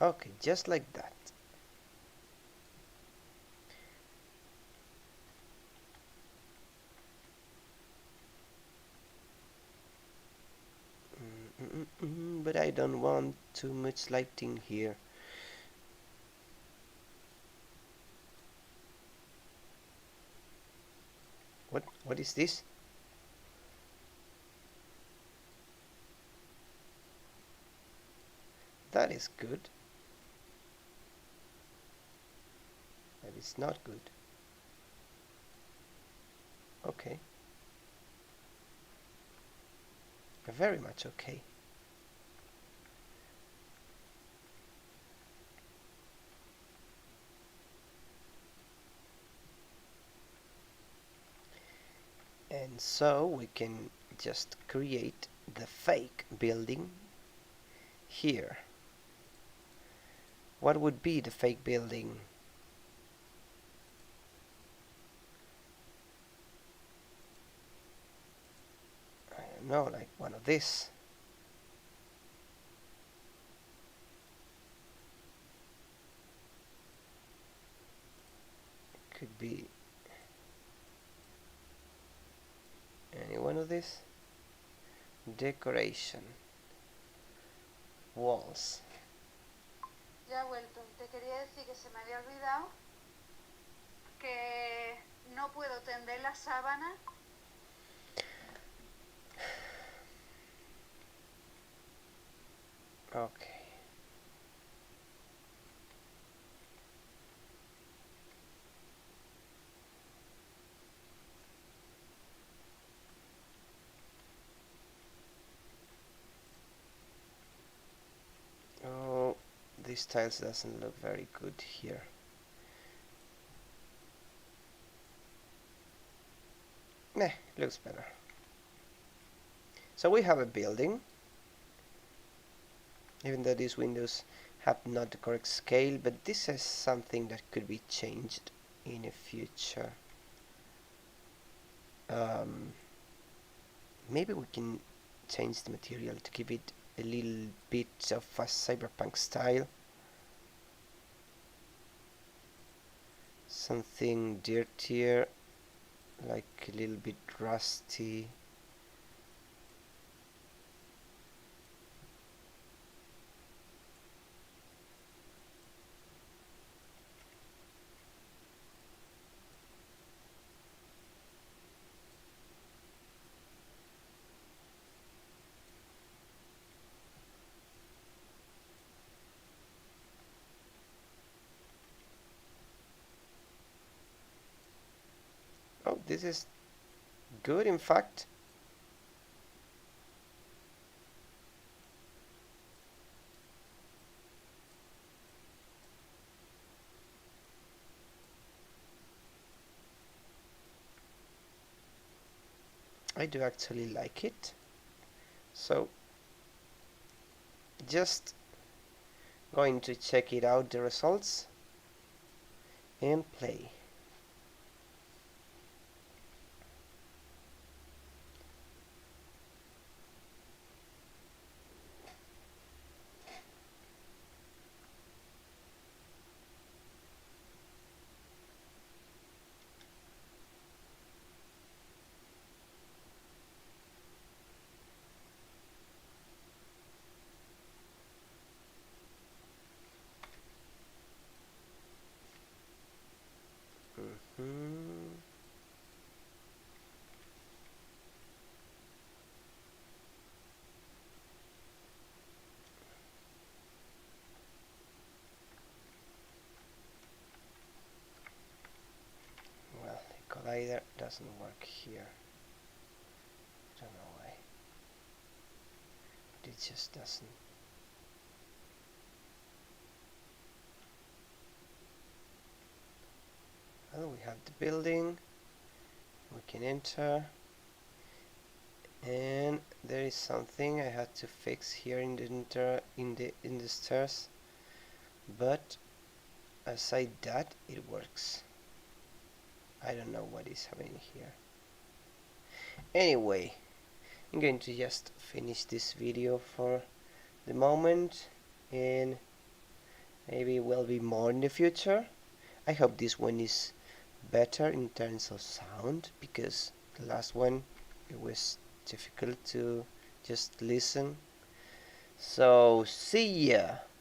Okay, just like that. But I don't want too much lighting here. What is this? That is good. That is not good. Okay. Very much okay. And so we can just create the fake building here. What would be the fake building? I don't know, like one of this. Could be any one of this. Decoration. Walls. Ya he vuelto. Te quería decir que se me había olvidado que no puedo tender la sábana. Okay. Oh, this tiles doesn't look very good here. Meh, looks better. So we have a building, even though these windows have not the correct scale, but this is something that could be changed in the future. Maybe we can change the material to give it a little bit of a cyberpunk style. Something dirtier, like a little bit rusty. Oh, this is good, in fact. I do actually like it. So just going to check it out, the results, and play. Hmm. Well, the collider doesn't work here. I don't know why. It just doesn't. Well, we have the building. We can enter. And there is something I had to fix here in the stairs. But aside that, it works. I don't know what is happening here. Anyway, I'm going to just finish this video for the moment, and maybe will be more in the future. I hope this one is better in terms of sound, because the last one, it was difficult to just listen. So see ya.